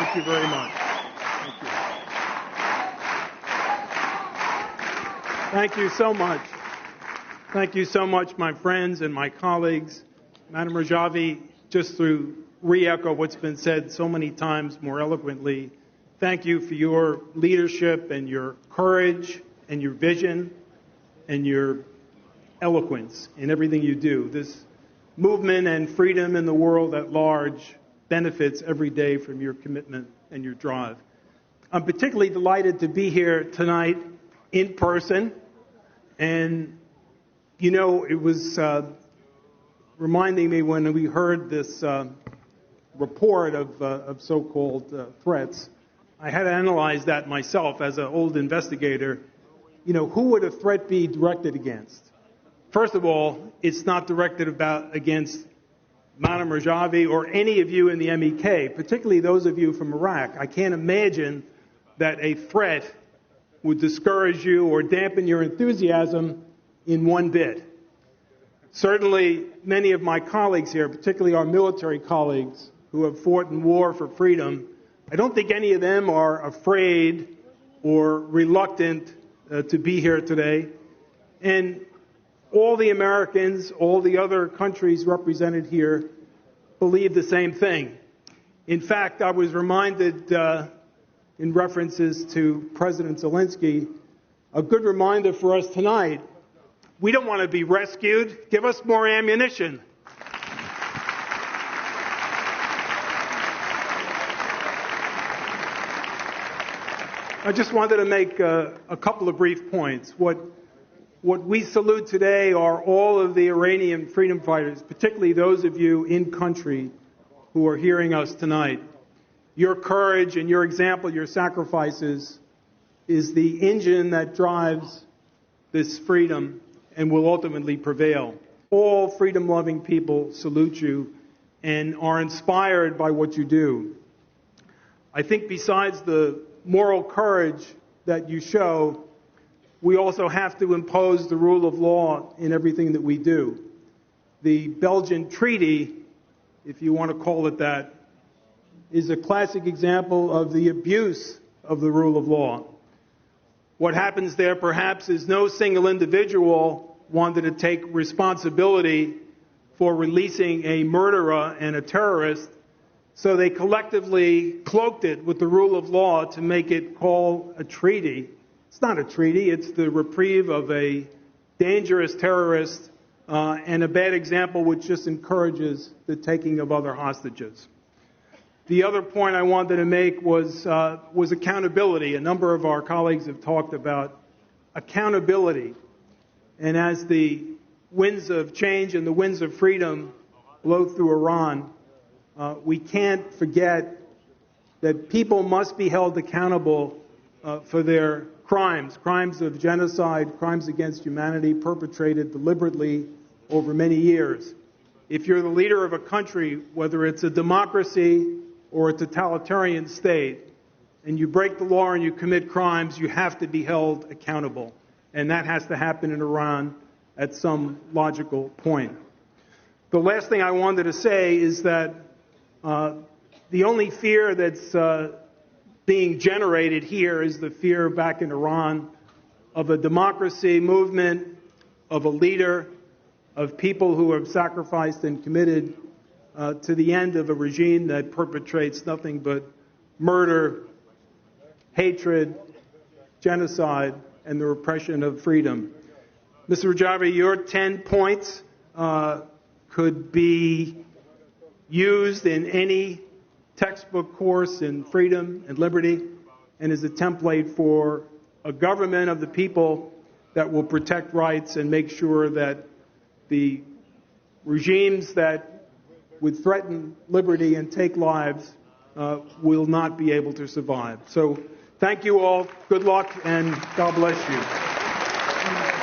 Thank you very much. Thank you. Thank you so much. Thank you so much, my friends and my colleagues. Madam Rajavi, just to re-echo what's been said so many times more eloquently, thank you for your leadership and your courage and your vision and your eloquence in everything you do. This movement and freedom in the world at large benefits every day from your commitment and your drive. I'm particularly delighted to be here tonight in person, and you know, it was reminding me when we heard this report of so-called threats. I had to analyze that myself as an old investigator. You know, who would a threat be directed against? First of all, it's not directed against Madam Rajavi or any of you in the MEK, particularly those of you from Iraq. I can't imagine that a threat would discourage you or dampen your enthusiasm in one bit. Certainly, many of my colleagues here, particularly our military colleagues who have fought in war for freedom, I don't think any of them are afraid or reluctant to be here today. And all the Americans, all the other countries represented here believe the same thing. In fact, I was reminded in references to President Zelensky, a good reminder for us tonight, we don't want to be rescued. Give us more ammunition. I just wanted to make a couple of brief points. What we salute today are all of the Iranian freedom fighters, particularly those of you in country who are hearing us tonight. Your courage and your example, your sacrifices, is the engine that drives this freedom and will ultimately prevail. All freedom-loving people salute you and are inspired by what you do. I think besides the moral courage that you show, we also have to impose the rule of law in everything that we do. The Belgian Treaty, if you want to call it that, is a classic example of the abuse of the rule of law. What happens there, perhaps, is no single individual wanted to take responsibility for releasing a murderer and a terrorist, so they collectively cloaked it with the rule of law to make it call a treaty. It's not a treaty, it's the reprieve of a dangerous terrorist and a bad example which just encourages the taking of other hostages. The other point I wanted to make was accountability. A number of our colleagues have talked about accountability. And as the winds of change and the winds of freedom blow through Iran, we can't forget that people must be held accountable for their crimes of genocide, crimes against humanity perpetrated deliberately over many years. If you're the leader of a country, whether it's a democracy or a totalitarian state, and you break the law and you commit crimes, you have to be held accountable. And that has to happen in Iran at some logical point. The last thing I wanted to say is that the only fear that's being generated here is the fear back in Iran of a democracy movement, of a leader, of people who have sacrificed and committed to the end of a regime that perpetrates nothing but murder, hatred, genocide, and the repression of freedom. Mr. Rajavi, your 10 points could be used in any textbook course in freedom and liberty, and is a template for a government of the people that will protect rights and make sure that the regimes that would threaten liberty and take lives will not be able to survive. So thank you all. Good luck, and God bless you.